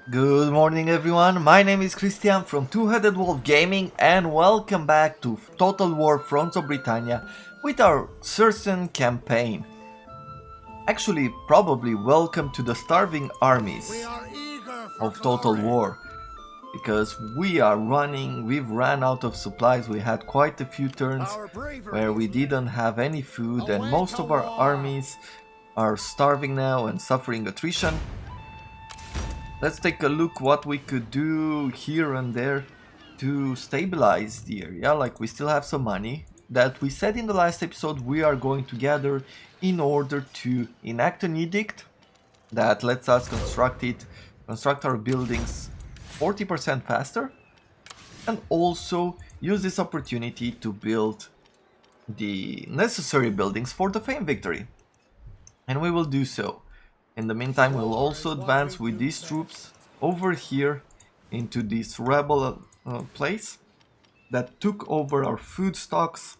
Good morning everyone, my name is Christian from Two-Headed Wolf Gaming and welcome back to Total War Fronts of Britannia with our Circenn campaign. Actually, probably welcome to the starving armies of Total War, because we've ran out of supplies. We had quite a few turns where we didn't have any food and most of our armies are starving now and suffering attrition. Let's take a look what we could do here and there to stabilize the area. Like, we still have some money that we said in the last episode we are going to gather in order to enact an edict that lets us construct our buildings 40% faster, and also use this opportunity to build the necessary buildings for the Fame victory. And we will do so. In the meantime, we'll also advance with these troops over here into this rebel place that took over our food stocks.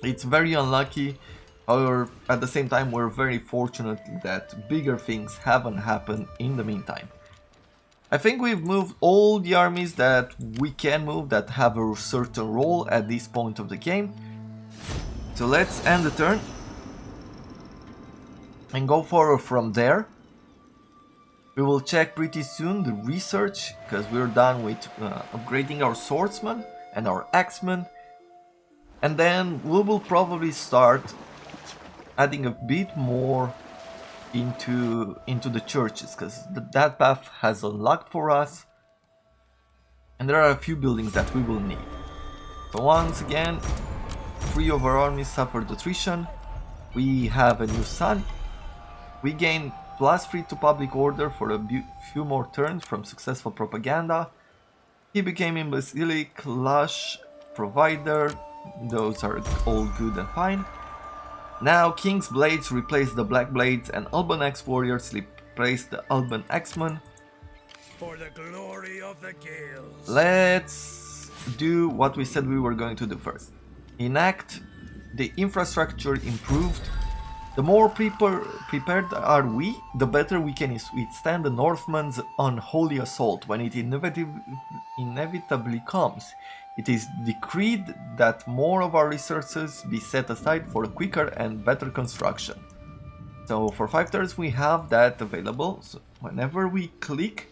It's very unlucky, however, at the same time we're very fortunate that bigger things haven't happened in the meantime. I think we've moved all the armies that we can move that have a certain role at this point of the game. So let's end the turn and go forward from there. We will check pretty soon the research, because we're done with upgrading our swordsmen and our axemen, and then we will probably start adding a bit more into the churches, because that path has unlocked for us, and there are a few buildings that we will need. So once again, 3 of our armies suffered attrition. We have a new son. We gain +3 to public order for a few more turns from successful propaganda. He became imbecilic, lush, provider. Those are all good and fine. Now King's Blades replace the Black Blades and Alban Axe Warriors replace the Alban Axemen. For the glory of the Gales. Let's do what we said we were going to do first. Enact the infrastructure improved. The more prepared are we, the better we can withstand the Northmen's unholy assault when it inevitably comes. It is decreed that more of our resources be set aside for quicker and better construction. So for 5 turns we have that available. So whenever we click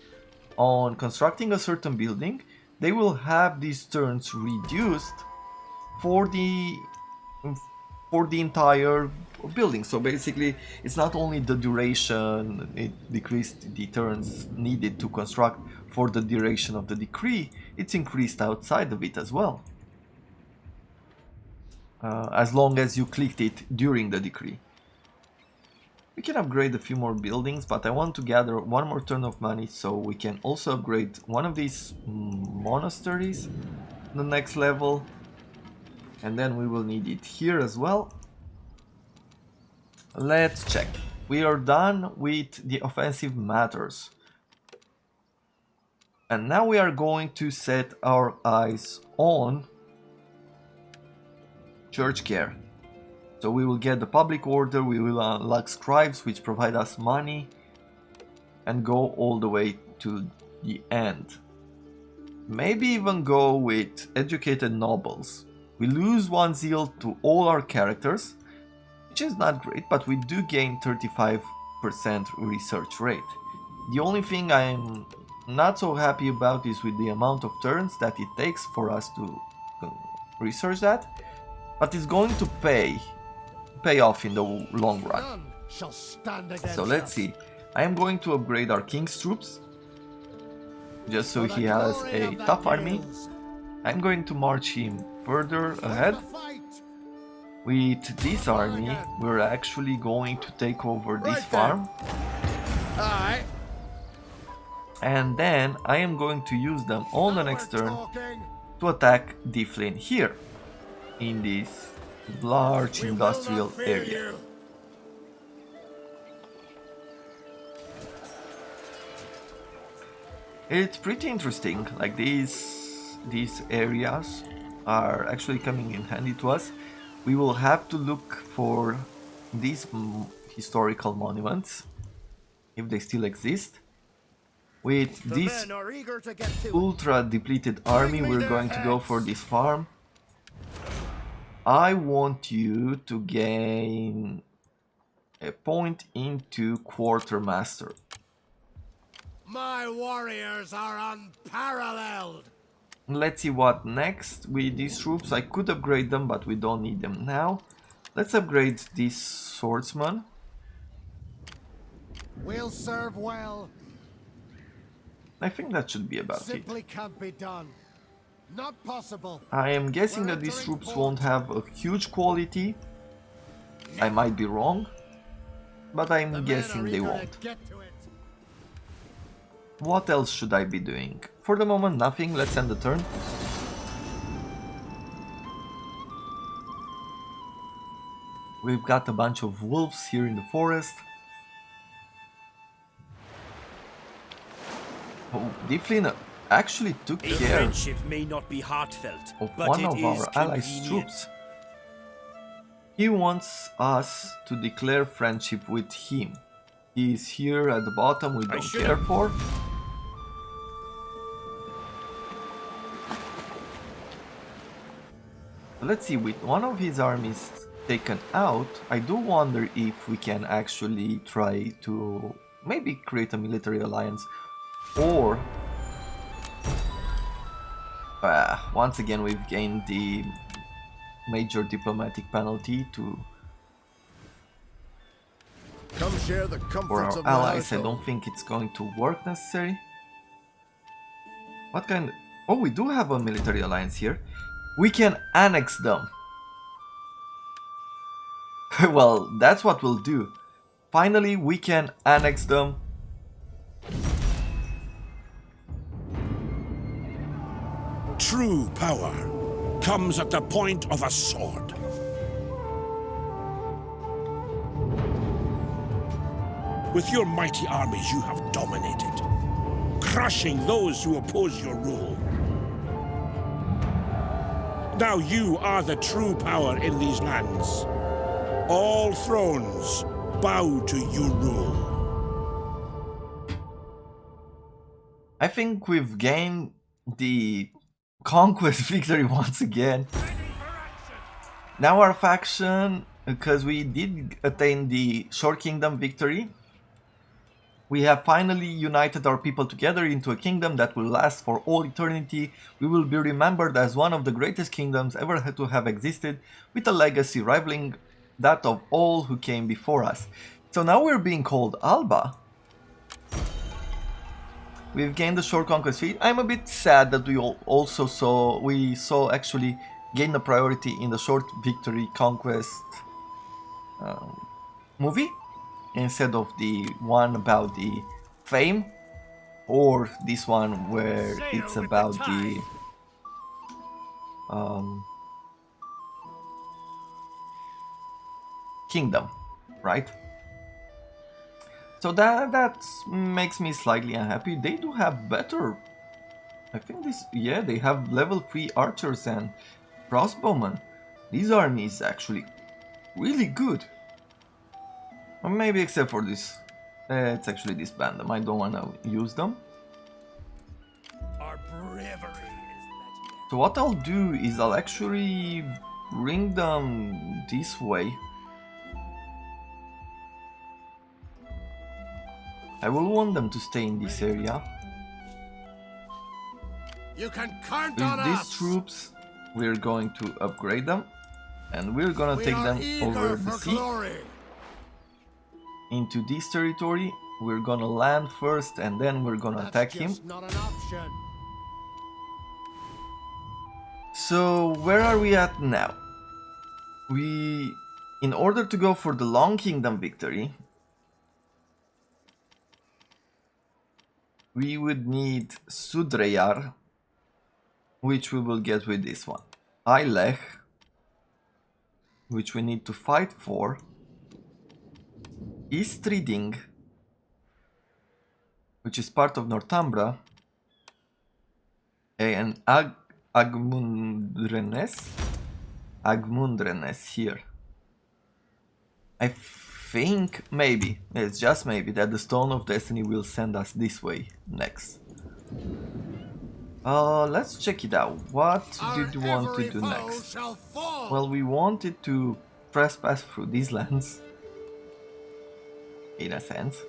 on constructing a certain building, they will have these turns reduced for the entire building. So basically it's not only the duration, it decreased the turns needed to construct for the duration of the decree, it's increased outside of it as well, as long as you clicked it during the decree. We can upgrade a few more buildings, but I want to gather one more turn of money so we can also upgrade one of these monasteries the next level, and then we will need it here as well. Let's check. We are done with the offensive matters. And now we are going to set our eyes on church care. So we will get the public order, we will unlock scribes which provide us money, and go all the way to the end. Maybe even go with educated nobles. We lose 1 zeal to all our characters, which is not great, but we do gain 35% research rate. The only thing I'm not so happy about is with the amount of turns that it takes for us to research that, but it's going to pay off in the long run. So let's see. I am going to upgrade our king's troops, just so he has a tough army. I'm going to march him further ahead. With this army, we're actually going to take over this farm. And then I am going to use them on the next turn to attack Difflin here, in this large industrial area. It's pretty interesting, like these areas are actually coming in handy to us. We will have to look for these historical monuments, if they still exist. With The this men are eager to get to it. ultra depleted army, me we're their going to go for heads. this farm. I want you to gain a point into quartermaster. My warriors are unparalleled. Let's see what next. With these troops, I could upgrade them, but we don't need them now. Let's upgrade this swordsman. We'll serve well. I think that should be about it. Simply can't be done. Not possible. I am guessing that these troops won't have a huge quality. I might be wrong, but I'm guessing they won't. Get to it. What else should I be doing? For the moment, nothing. Let's end the turn. We've got a bunch of wolves here in the forest. Oh, Difflin actually took A care friendship may not be heartfelt, of but one it of is our allies' convenient. troops. He wants us to declare friendship with him. He is here at the bottom, we don't care for. Let's see, with one of his armies taken out, I do wonder if we can actually try to maybe create a military alliance, or once again we've gained the major diplomatic penalty to Come share the for comforts our of my allies. I household. don't think it's going to work necessarily. What kind? Oh, we do have a military alliance here. We can annex them. Well, that's what we'll do. Finally, we can annex them. True power comes at the point of a sword. With your mighty armies, you have dominated, crushing those who oppose your rule. Now you are the true power in these lands. All thrones bow to your rule. I think we've gained the conquest victory once again. Now our faction, because we did attain the Short Kingdom victory, we have finally united our people together into a kingdom that will last for all eternity. We will be remembered as one of the greatest kingdoms ever to have existed, with a legacy rivaling that of all who came before us. So now we're being called Alba. We've gained the short conquest feat. I'm a bit sad that we also saw actually gain the priority in the short victory conquest movie, instead of the one about the fame, or this one where it's about the kingdom, right? So that makes me slightly unhappy. They do have better, I think this, yeah, they have level 3 archers and crossbowmen. This army is actually really good. Or maybe except for this, it's actually disband them. I don't want to use them. Our bravery is legendary. So what I'll do is I'll actually bring them this way. I will want them to stay in this area. You can count With on these us. troops, we're going to upgrade them, and we're gonna We take are them eager over the for sea glory. into this territory. We're gonna land first, and then we're gonna That's attack him. just not an option. So where are we at now? In order to go for the Long Kingdom victory, we would need Sudreyar, which we will get with this one. Ailech, which we need to fight for. Istriding, which is part of Northumbria. And Agmundrenes here. I think maybe, it's just maybe, that the Stone of Destiny will send us this way next. Let's check it out. What did you want to do next? Well, we wanted to trespass through these lands, in a sense.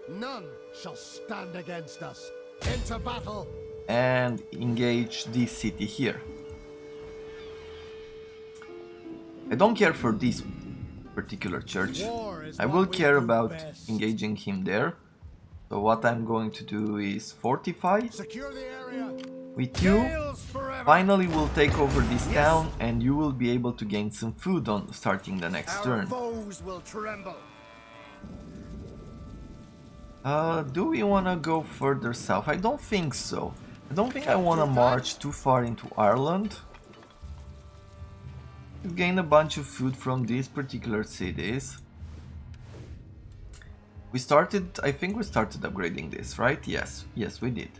None shall stand against us. Into battle. And engage this city here. I don't care for this particular church. I will care about engaging him there. So what I'm going to do is fortify Secure the area. with you. Finally we'll take over this town and you will be able to gain some food on starting the next turn. Foes will tremble. Do we want to go further south? I don't think so. I don't think I want to march too far into Ireland. We've gained a bunch of food from these particular cities. I think we started upgrading this, right? Yes, we did.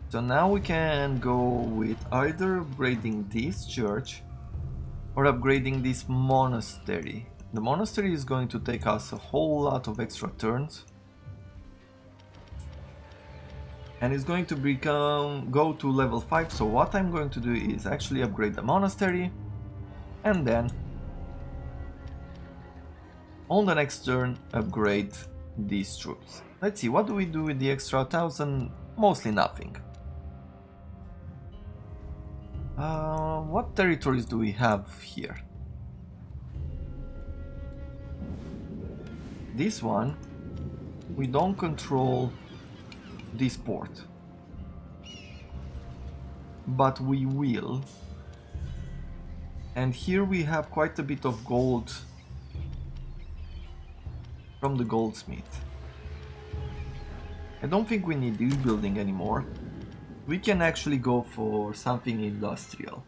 So now we can go with either upgrading this church or upgrading this monastery. The monastery is going to take us a whole lot of extra turns. And it's going to go to level 5, so what I'm going to do is actually upgrade the monastery and then on the next turn upgrade these troops. Let's see, what do we do with the extra 1000? Mostly nothing. What territories do we have here? This one, we don't control this port, but we will. And here we have quite a bit of gold from the goldsmith. I don't think we need this building anymore. We can actually go for something industrial.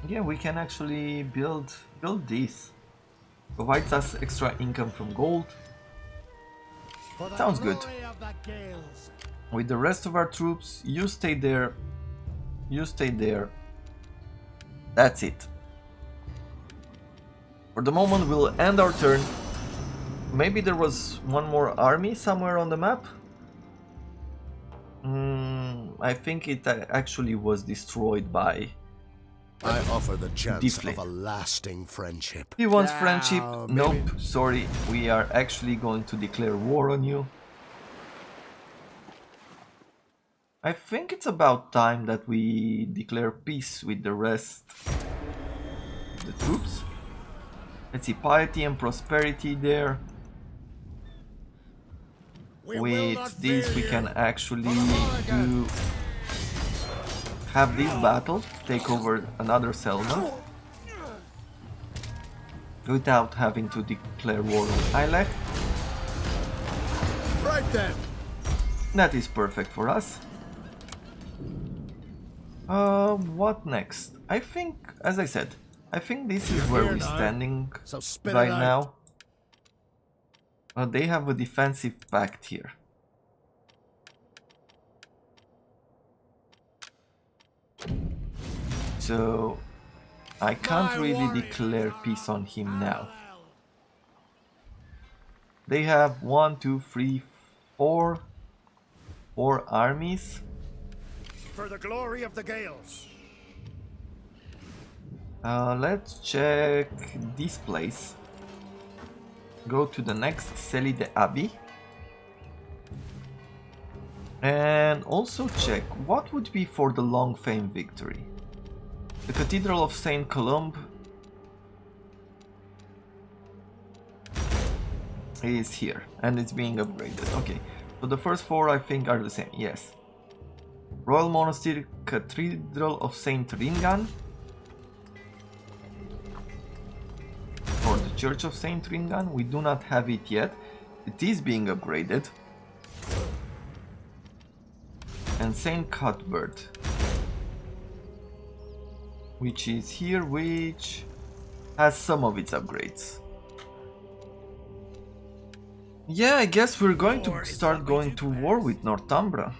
Yeah, we can actually build this. Provides us extra income from gold. Sounds good. With the rest of our troops, you stay there. You stay there. That's it. For the moment, we'll end our turn. Maybe there was one more army somewhere on the map. I think it actually was destroyed by... I offer the chance Deeply. of a lasting friendship. He wants friendship. maybe. Nope, sorry. We are actually going to declare war on you. I think it's about time that we declare peace with the rest of the troops. Let's see, piety and prosperity there. With this we can actually have this battle, take over another settlement without having to declare war on Áed. Right then. That is perfect for us. What next? I think, as I said, I think this is where we're standing So spit it right out. now. They have a defensive pact here. So I can't really declare peace on him now. They have 1, 2, 3, 4 armies. For the glory of the Gales. Let's check this place. Go to the next Celi de Abbey. And also check what would be for the long fame victory. The Cathedral of Saint Columb is here and it's being upgraded. Okay, so the first 4 I think are the same, yes. Royal Monastery, Cathedral of Saint Ringan, or the Church of Saint Ringan. We do not have it yet. It is being upgraded. And Saint Cuthbert, which is here, which has some of its upgrades. Yeah, I guess we're going to War is start what we going do to war best. with Northumbria.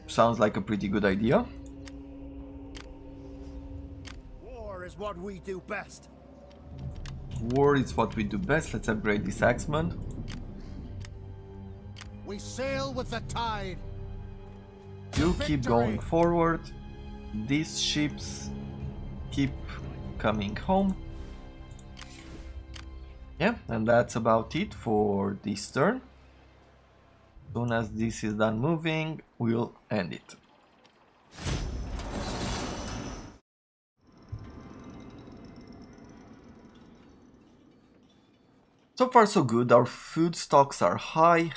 Sounds like a pretty good idea. War is what we do best. War is what we do best. Let's upgrade this axeman. We sail with the tide. You keep going Victory! forward. These ships keep coming home. Yeah, and that's about it for this turn. As soon as this is done moving, we'll end it. So far so good, our food stocks are high.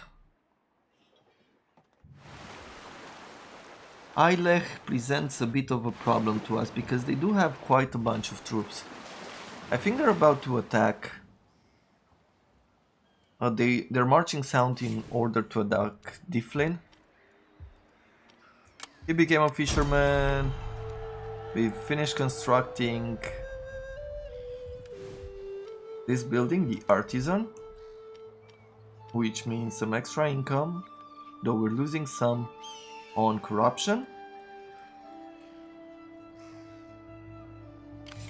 Ailech presents a bit of a problem to us because they do have quite a bunch of troops. I think they're about to attack. They're marching south in order to attack Difflin. He became a fisherman. We've finished constructing this building, the Artisan, which means some extra income, though we're losing some on corruption.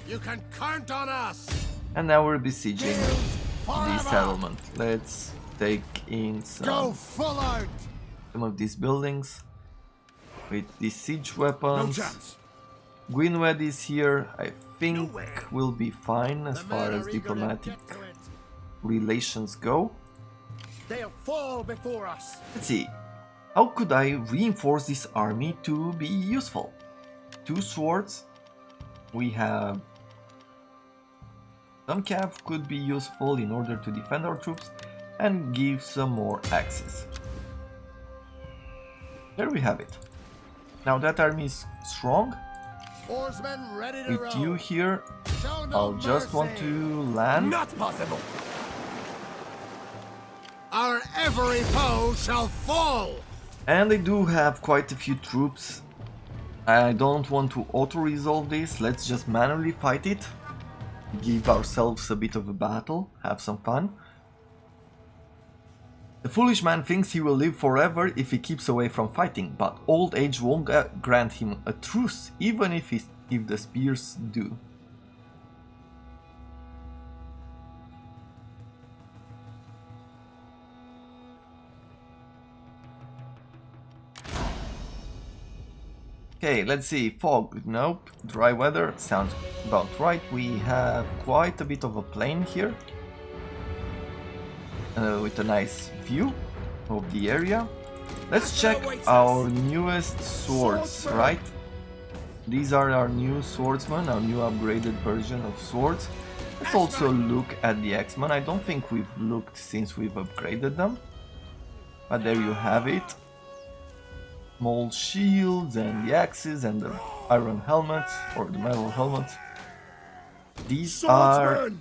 You can count on us. And now we're besieging Guilds the forever. settlement. Let's take in Go full out. some of these buildings with these siege No weapons. chance. King Áed is here. I think Nowhere. we'll be fine as The far men as are eager to diplomatic get to it. relations go. They'll fall before us. Let's see. How could I reinforce this army to be useful? 2 swords. We have some cav could be useful in order to defend our troops and give some more axes. There we have it. Now that army is strong. Oarsmen ready to With row. you here, Show no I'll just want mercy. to land. Not possible. Our every foe shall fall. And they do have quite a few troops. I don't want to auto-resolve this, let's just manually fight it. Give ourselves a bit of a battle, have some fun. The foolish man thinks he will live forever if he keeps away from fighting, but old age won't grant him a truce, even if the spears do. Okay, let's see. Fog, nope. Dry weather, sounds about right. We have quite a bit of a plain here. With a nice view of the area. Let's check our newest swords, right? These are our new swordsmen, our new upgraded version of swords. Let's also look at the X-Men. I don't think we've looked since we've upgraded them. But there you have it. Small shields and the axes and the iron helmets or the metal helmets. These are Swordsman!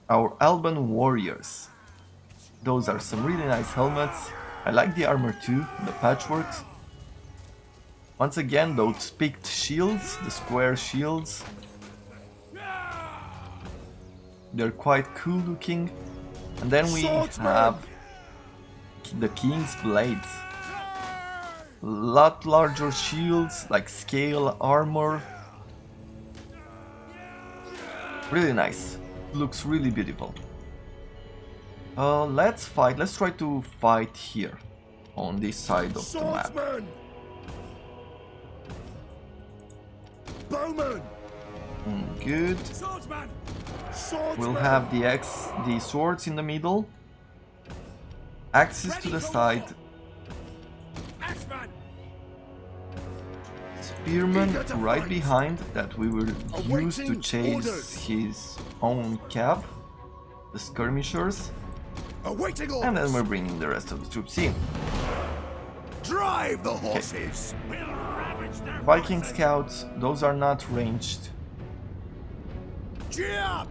our Alban warriors. Those are some really nice helmets. I like the armor too, the patchworks. Once again, those picked shields, the square shields. They're quite cool looking. And then we have the King's blades. Lot larger shields, like scale armor. Really nice. Looks really beautiful. Let's fight. Let's try to fight here, on this side of the map. Swordsman! Bowman! Good. Swordsman! Swordsman! We'll have the swords in the middle. Axes to the side. Axeman! Spearmen right behind that we will use to chase his own cav. The skirmishers. Awaiting orders! And then we're bringing the rest of the troops in. Drive the horses! Viking scouts, those are not ranged. Cheer up!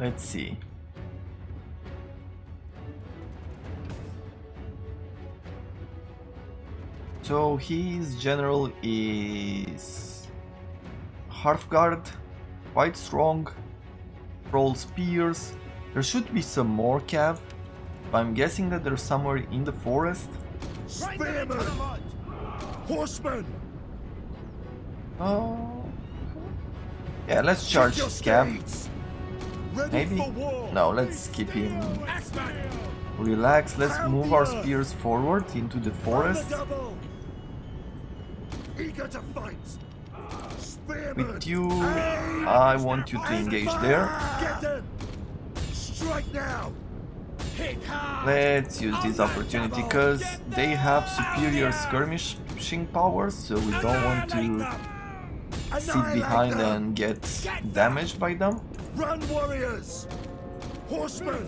Let's see. So his general is Hearthguard, quite strong. Roll spears. There should be some more cav. I'm guessing that they're somewhere in the forest. Spearmen! Horsemen! Oh. Yeah, let's charge Your cav. steeds! Ready Maybe? for war! No, let's keep him Axeman! relaxed. Let's Pound move the our earth. spears forward into the On the forest. double! Eager to fight! Spearmen! With you, Aim! I want you to engage there. Get them! Strike now! Hit hard! Let's use this opportunity because they have superior skirmishing powers, so we don't want to sit behind and get damaged by them. Run, warriors! Horsemen!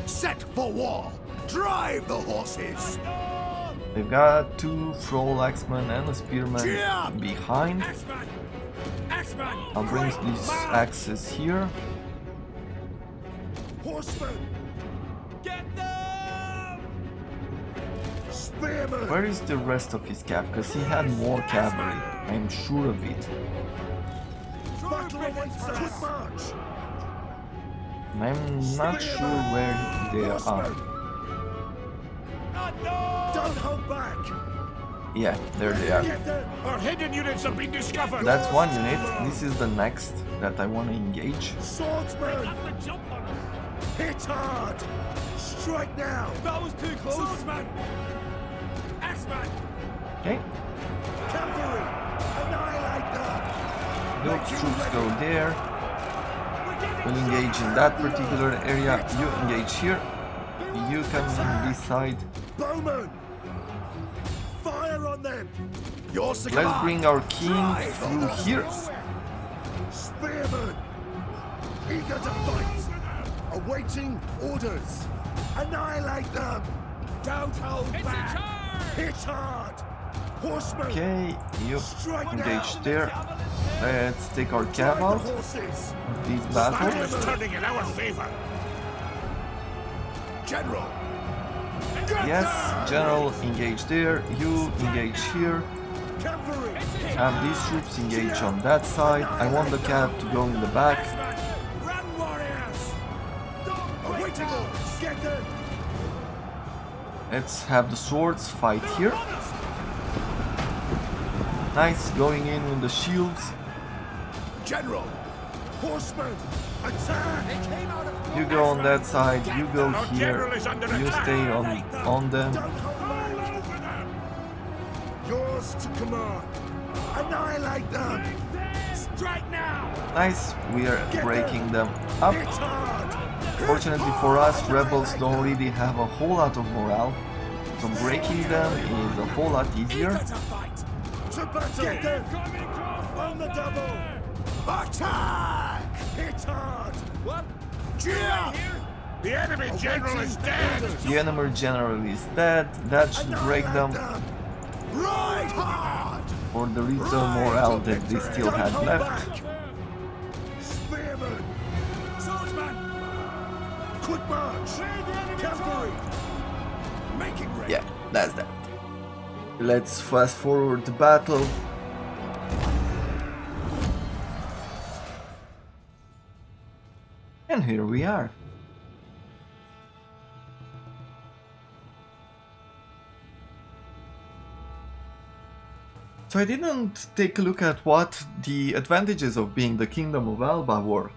Set for war! Drive the horses! They've got 2 Thrall axemen and a spearman behind. Axeman! Axeman! I'll bring these axes here. Horsemen! Get them! Spearmen! Where is the rest of his cav? Because he had more cavalry, I'm sure of it. Battle awaits us! Quick march! I'm not sure where they are. Don't hold back! Yeah, there they are. Get them! Our hidden units have been discovered. That's one unit. This is the next that I want to engage. Swordsmen! Hit hard! Strike now! That was too close! Swordsman! Axeman! Okay, Cavalry! Annihilate them! those troops go there. We'll engage in that particular area. You engage here. You come in this side. Bowman! Fire on them! Yours to Let's command. bring our king Drive the through horses. here. Spearmen! Eager to fight! Awaiting orders! Annihilate them! Don't hold back! Hit hard! Horsemen! Okay, you Strike engage now. there. Let's take our cav Drive the out horses! of this Battle battle. is turning in our favor. General! Yes, general, engage there. You engage here. Cavalry! And these troops engage on that side. I want the cav to go in the back. Run, warriors! Awaiting orders! Get them! Let's have the swords fight here. Nice, going in with the shields. General! Horsemen! Attack! You go on that side, you go Our here. general is under You attack. stay on them. Don't hold back! Yours to command! Annihilate them! Strike now! Nice, we are breaking them up. Hit hard! Fortunately for us, rebels don't really have a whole lot of morale, so breaking them is a whole lot easier. Eager to fight! To battle! Get them! On the double! Attack! Hit hard! What? Cheer! The enemy general is dead. The enemy general is dead, that should break them Ride hard! for the little morale that they still had left. Spearmen! Swordsman! Quick march! Cavalry! Making ready! Yeah, that's that. Let's fast forward the battle. And here we are. So I didn't take a look at what the advantages of being the Kingdom of Alba were.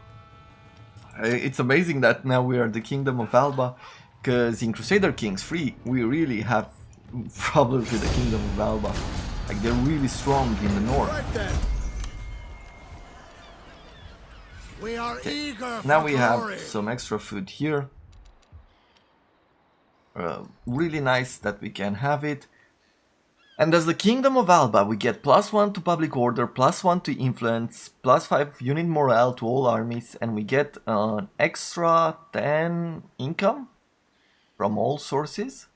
It's amazing that now we are the Kingdom of Alba, because in Crusader Kings 3 we really have problems with the Kingdom of Alba. Like, they're really strong in the north. Right then. We are eager Now for we glory. have some extra food here. Really nice that we can have it. And as the Kingdom of Alba, we get +1 to public order, +1 to influence, +5 unit morale to all armies, and we get an extra 10 income from all sources.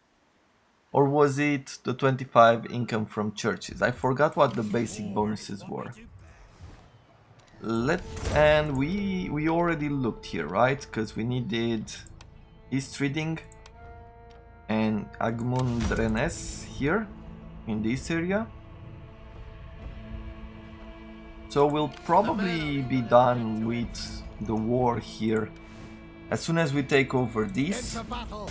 Or was it the 25 income from churches? I forgot what the basic bonuses were. And we already looked here, right? Because we needed East Reading and Agmundrenes here in this area. So we'll probably be done with the war here as soon as we take over this. Into battle.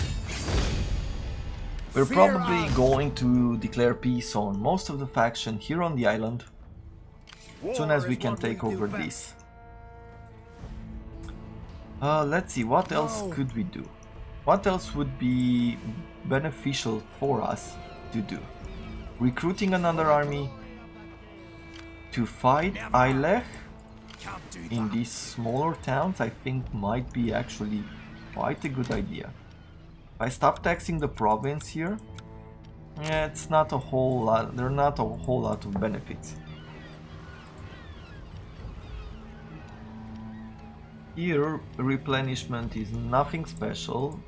We're probably going to declare peace on most of the faction here on the island as soon as we can take over this. Let's see, what else could we do? What else would be beneficial for us to do? Recruiting another army to fight Ailech in these smaller towns, I think might be actually quite a good idea. If I stop taxing the province here, yeah, it's not a whole lot, there are not a whole lot of benefits. Here, replenishment is nothing special.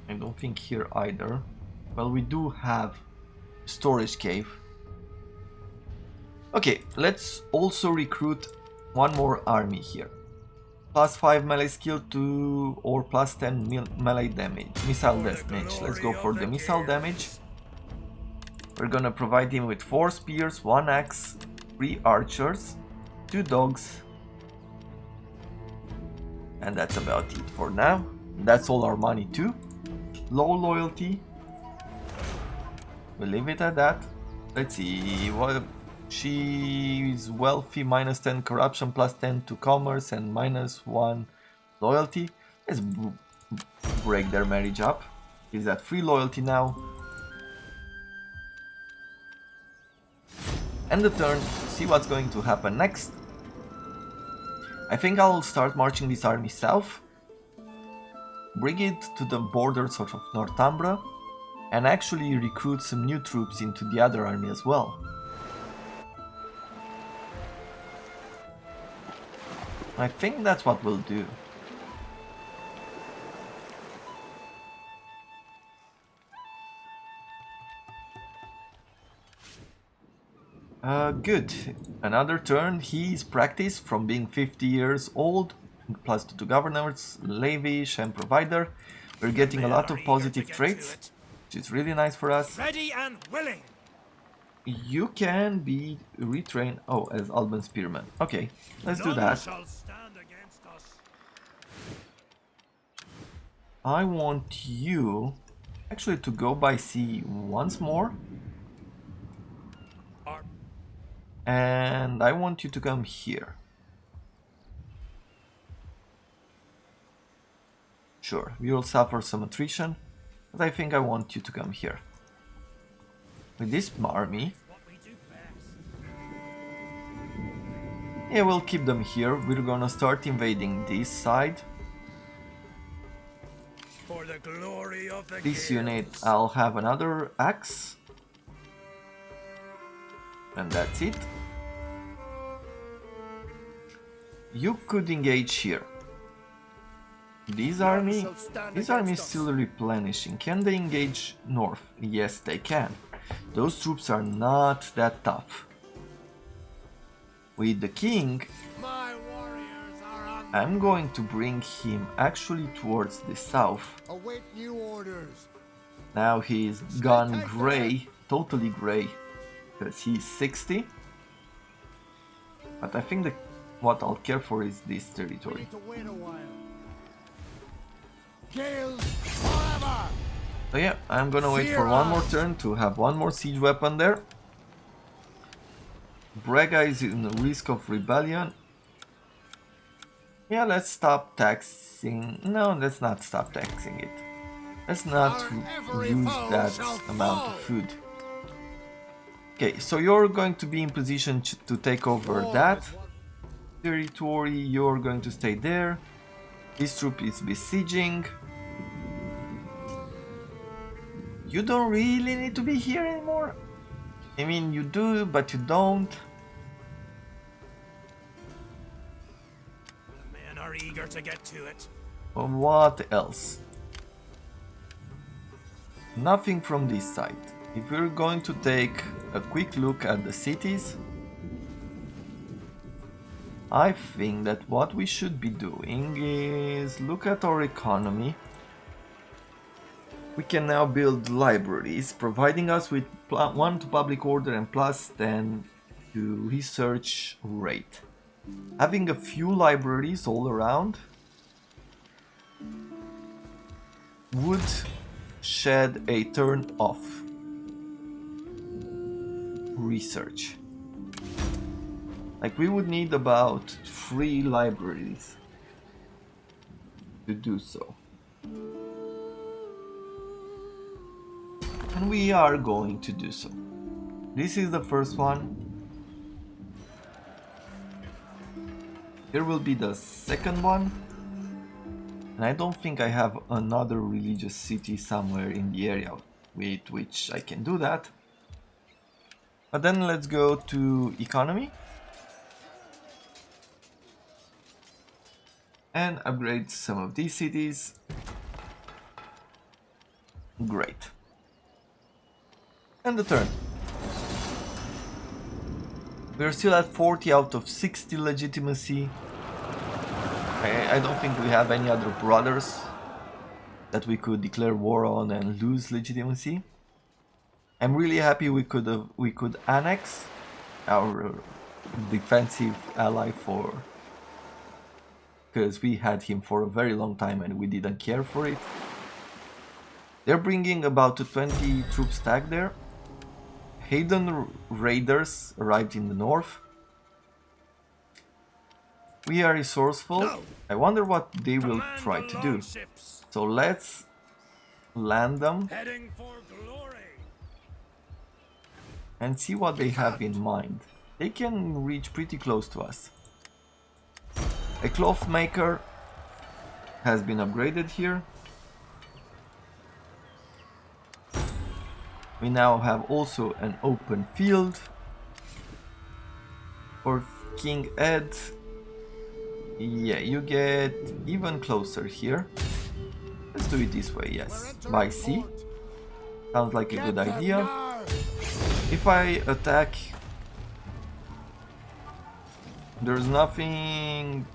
I don't think here either. Well, we do have storage cave. Okay, let's also recruit one more army here. Plus 5 melee skill to or plus 10 melee damage, missile damage. Let's go for the missile damage. We're gonna provide him with 4 spears, 1 axe, 3 archers, 2 dogs. And that's about it for now. That's all our money too. Low loyalty. We'll leave it at that. Let's see what she is wealthy, minus 10 corruption, plus 10 to commerce, and minus 1 loyalty. Let's break their marriage up. Is that free loyalty now? End the turn, see what's going to happen next. I think I'll start marching this army south, bring it to the borders of Northumbria, and actually recruit some new troops into the other army as well. I think that's what we'll do. Good. Another turn. He's practiced from being 50 years old, plus 2 to governors, lavish and provider. We're getting a lot of positive traits, which is really nice for us. Ready and willing. You can be retrained. Oh, as Alban Spearman. Okay, let's do that. Shall stand against us. I want you actually to go by sea once more. And I want you to come here. Sure, we will suffer some attrition, but I think I want you to come here. With this army, yeah, we'll keep them here. We're gonna start invading this side. For the glory of the This guilds. unit, I'll have another axe. And that's it. You could engage here. This army is still replenishing. Can they engage north? Yes, they can. Those troops are not that tough. With the king, My warriors are on. I'm going to bring him actually towards the south. Await new orders. Now he's gone grey, totally grey, because he's 60. But I think what I'll care for is this We territory. need to wait a while. Gales forever. So yeah, I'm gonna wait for one more turn to have one more siege weapon there. Brega is in the risk of rebellion. Yeah, let's stop taxing. No, let's not stop taxing it. Let's not use that amount of food. Okay, so you're going to be in position to take over that territory. You're going to stay there. This troop is besieging. You don't really need to be here anymore. I mean, you do, but you don't. The men are eager to get to it. But what else? Nothing from this side. If we're going to take a quick look at the cities, I think that what we should be doing is look at our economy. We can now build libraries, providing us with 1 to public order and plus 10 to research rate. Having a few libraries all around would shed a turn off research. Like, we would need about 3 libraries to do so. And we are going to do so. This is the first one. Here will be the second one. And I don't think I have another religious city somewhere in the area with which I can do that. But then let's go to economy. And upgrade some of these cities. Great. And the turn. We're still at 40 out of 60 legitimacy. I don't think we have any other brothers that we could declare war on and lose legitimacy. I'm really happy we could annex our defensive ally because we had him for a very long time and we didn't care for it. They're bringing about 20 troop stack there. Hayden raiders arrived in the north. We are resourceful. No. I wonder what they will try to do. Ships. So let's land them. Heading for glory. And see what they have in mind. They can reach pretty close to us. A cloth maker has been upgraded here. We now have also an open field for King Áed. Yeah, you get even closer here. Let's do it this way, yes. By sea. Sounds like a good idea. If I attack, there's nothing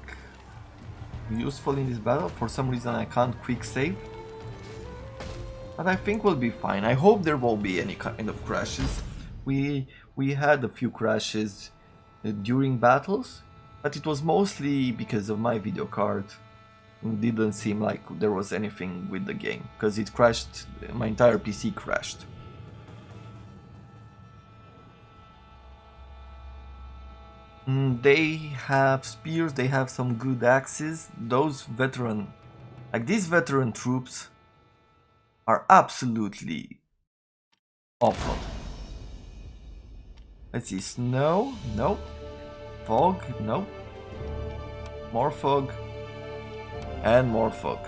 useful in this battle. For some reason I can't quick save. But I think we'll be fine. I hope there won't be any kind of crashes. We had a few crashes during battles, but it was mostly because of my video card. It didn't seem like there was anything with the game, because it crashed, my entire PC crashed. They have spears, they have some good axes. These veteran troops are absolutely awful. Let's see, snow, nope. Fog, nope. More fog. And more fog.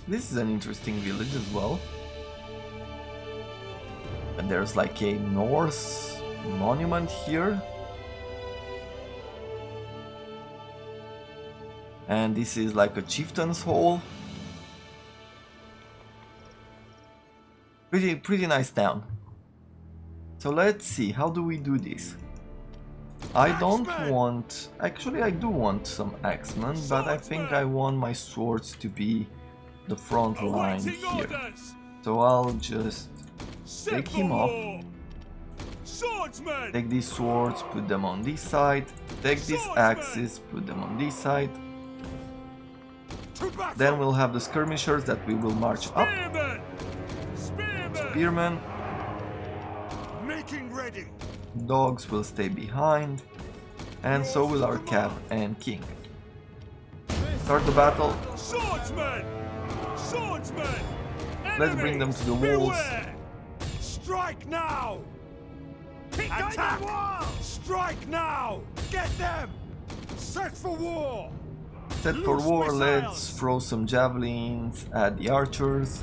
This is an interesting village as well. And there's like a Norse monument here. And this is like a chieftain's hall. Pretty nice town. So let's see, how do we do this? I don't want... Actually, I do want some axemen, but I think I want my swords to be the front line here. So I'll just take him off. Take these swords, put them on this side. Take these axes, put them on this side. Then we'll have the skirmishers that we will march up. Spearmen. Making ready. Dogs will stay behind. And so will our cap and king. Start the battle. Swordsmen! Swordsmen! Let's bring them to the walls. Strike now! Attack! Strike now! Get them! Set for war! Set for war, let's throw some javelins at the archers.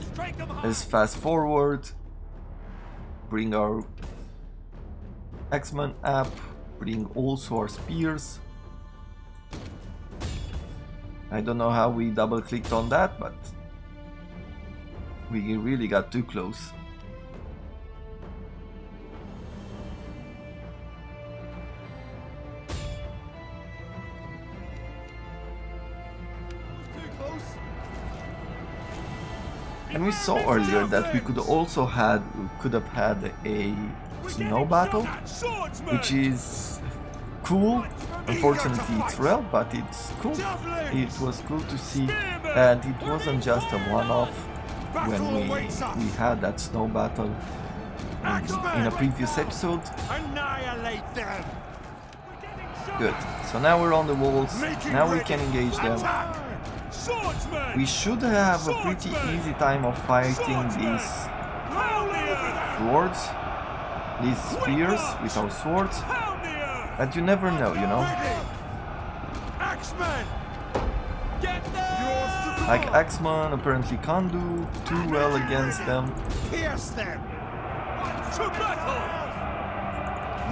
Let's fast forward. Bring our X-Men up. Bring also our spears. I don't know how we double clicked on that, but we really got too close. And we saw earlier that we could have had a snow battle, which is cool. Unfortunately it's rare, but it's cool. It was cool to see, and it wasn't just a one-off when we had that snow battle in a previous episode. Annihilate them! Good. So now we're on the walls. Now we can engage them. We should have a pretty easy time of fighting these swords, these spears with our swords. But you never know, you know? Axeman! Like Axeman apparently can't do too well against them. Pierce them! To battle!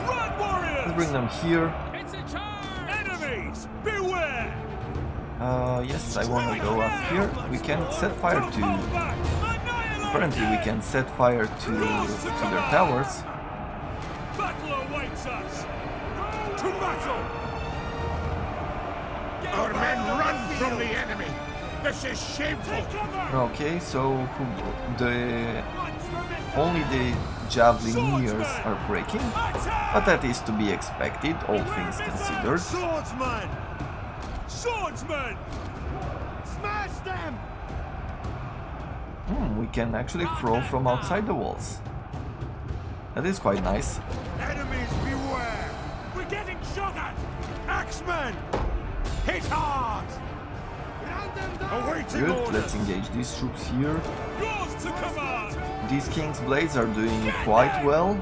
Run, warriors! Let's bring them here. It's a charge! Enemies, beware! Yes, I want to go up here. We can set fire to... Apparently we can set fire to their towers. Battle awaits us! To battle! Our men run from the enemy! This is shameful! Okay, so only the javelineers are breaking, but that is to be expected, all things considered. Swordsman! Swordsman! Smash them! We can actually throw from outside the walls. That is quite nice. Enemies beware! We're getting shot at! Axeman! Hit hard! Round them down! Awaiting Good, orders! let's engage these troops here. Yours to command! These King's Blades are doing quite well.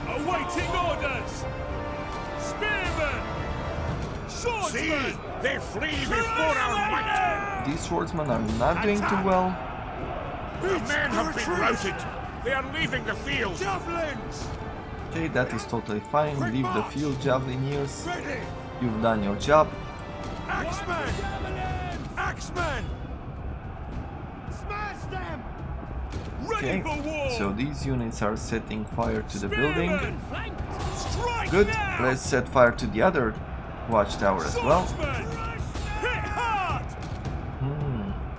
Awaiting orders! Spearmen! See! Swordsman! They flee before our might! These swordsmen are not doing too well. The men have been routed! They are leaving the field! Javelins! Okay, that is totally fine. Leave the field, javelineers. Ready! You've done your job. Axeman! Axeman! Smash them! Okay, Ready for war! so these units are setting fire to the building. Spearmen! Strike Good, now! let's set fire to the other watchtower as well. Swordsman! Hit hard!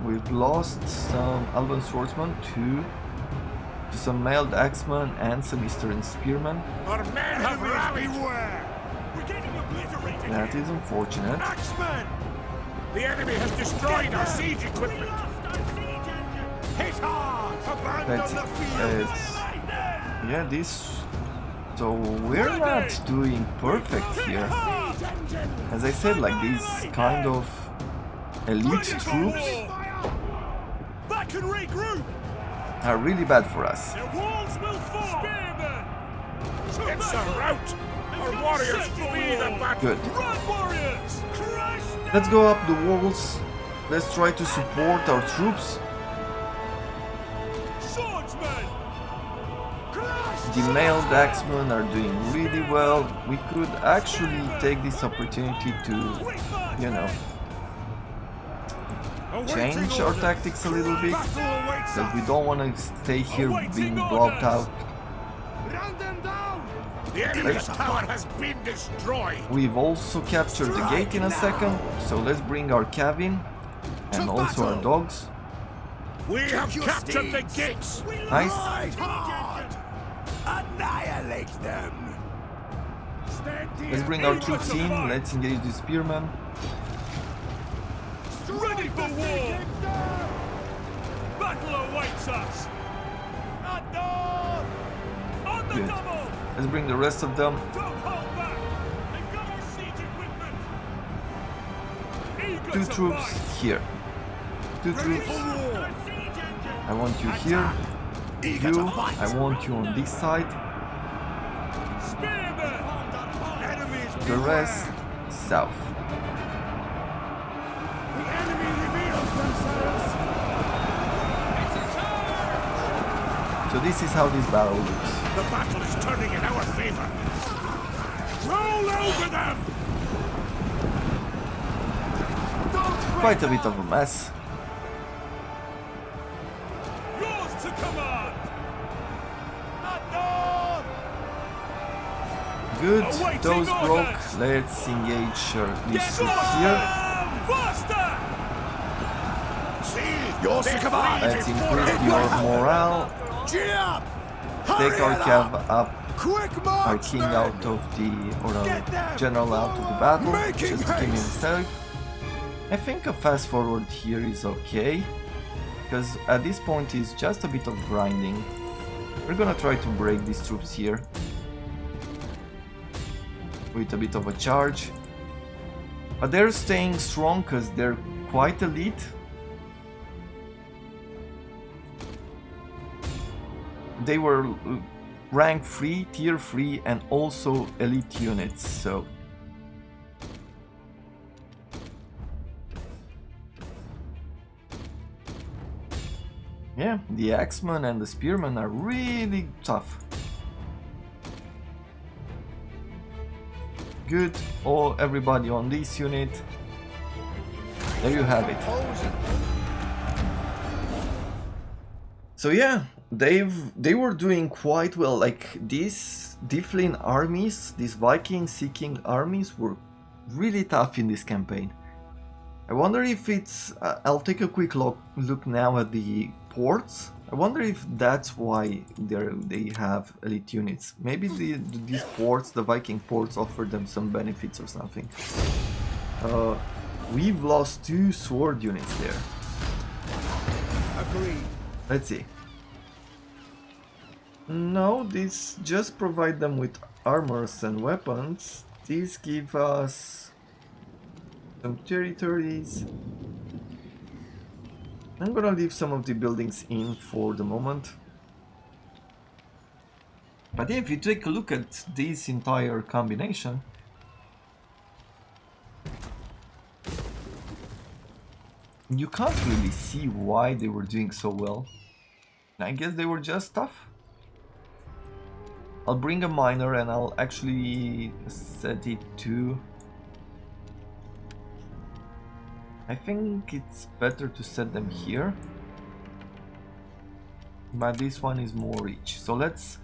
We've lost some Alban swordsmen to some mailed axemen and some Eastern spearmen. Our men have Enemies rallied! beware! We're getting obliterated! That is unfortunate. Axeman! The enemy has destroyed our siege equipment! Hit hard! Abandon That's the field! yeah, this. So we're not doing perfect here. As I said, like these kind of elite troops Back and regroup! are really bad for us. The walls will fall! Spearmen! It's a rout! Our warriors flee the battle! Good. Run, warriors! Crush them! Let's go up the walls. Let's try to support our troops. Swordsmen! The mailed axemen are doing really well. We could actually take this opportunity to, you know, change our tactics a little bit. Because we don't want to stay here being blocked out. Round them down! The enemy's tower has been destroyed! We've also captured the gate in a second, so let's bring our cabin and also our dogs. We have your captured the steeds. gates! Nice. Ride hard! Annihilate them! Let's bring our troops in. Let's engage the spearmen. Ready for war! Battle awaits us! On the Good. double! Let's bring the rest of them. Don't hold back! They've got our siege equipment! Eager Two to troops fight. here. Two troops. I want you here. Eager You. to fight! I want you on this side. Spearmen! Enemies The rest south. The enemy reveals themselves! So this is how this battle looks. The battle is turning in our favor! Roll over them! Quite a bit of a mess. Yours to command! Good, Awaiting those broke. orders. Let's engage these Get troops on! here. Faster! See! Yours to They command! flee Let's before increase our your might. morale. Cheer up! take our cav up, Quick our march, king men! out of the, or Get them! our general out of the battle, Making just to keep him haste! safe. I think a fast forward here is okay, because at this point it's just a bit of grinding. We're gonna try to break these troops here with a bit of a charge, but they're staying strong because they're quite elite. They were rank 3, tier 3 and also elite units, so yeah, the axemen and the spearmen are really tough. Good, everybody on this unit. There you have it. So yeah, they were doing quite well. Like these Difflin armies, these Viking seeking armies were really tough in this campaign. I wonder if it's... I'll take a quick look now at the ports. I wonder if that's why they have elite units. Maybe these ports, the Viking ports, offer them some benefits or something. We've lost 2 sword units there. Agreed. Let's see. No, these just provide them with armors and weapons. These give us some territories. I'm gonna leave some of the buildings in for the moment. But yeah, if you take a look at this entire combination, you can't really see why they were doing so well. I guess they were just tough. I'll bring a miner and I'll actually set it to... I think it's better to set them here. But this one is more rich. So let's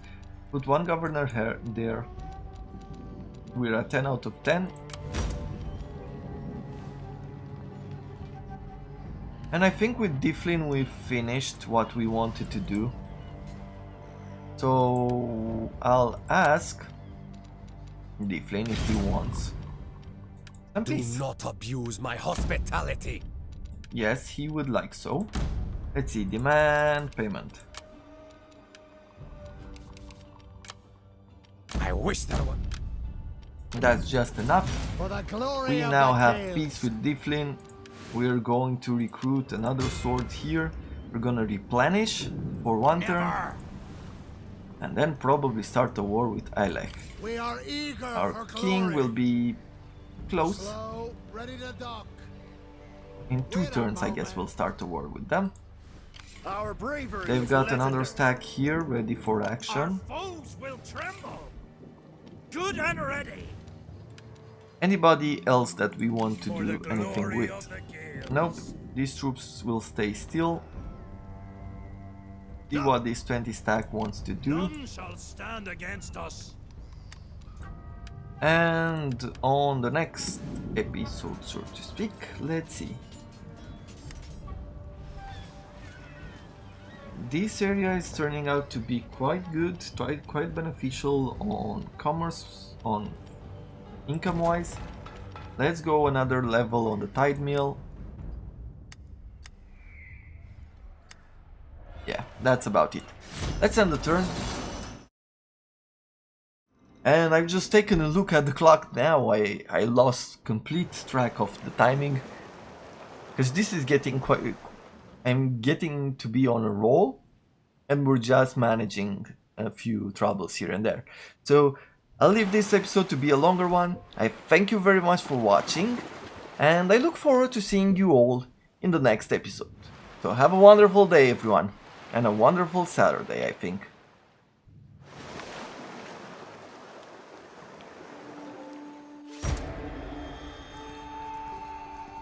put one governor here, there. We're at 10 out of 10. And I think with Difflin we've finished what we wanted to do. So I'll ask Difflin if he wants some peace. Do not abuse my hospitality. Yes, he would like so. Let's see, demand payment. I wish there were. That's just enough. For the glory We of now the have Gales. peace with Difflin. We're going to recruit another sword here. We're gonna replenish for one turn. And then probably start a war with Aelech. We are eager Our for king glory. will be close. Slow, ready to dock. In 2 Wait a turns I moment. guess we'll start a war with them. Our bravery. They've is got another legendary. stack here ready for Our action. foes will tremble. Good and ready. Anybody else that we want to For do the anything glory with? of the Gales. Nope, these troops will stay still. See what this 20 stack wants to do. None shall stand against us. And on the next episode, so to speak, let's see. This area is turning out to be quite good, quite beneficial on commerce, on income wise. Let's go another level on the tide mill. Yeah, that's about it. Let's end the turn. And I've just taken a look at the clock now. I lost complete track of the timing. Because this is getting quite... I'm getting to be on a roll. And we're just managing a few troubles here and there. So I'll leave this episode to be a longer one. I thank you very much for watching. And I look forward to seeing you all in the next episode. So have a wonderful day everyone. And a wonderful Saturday, I think.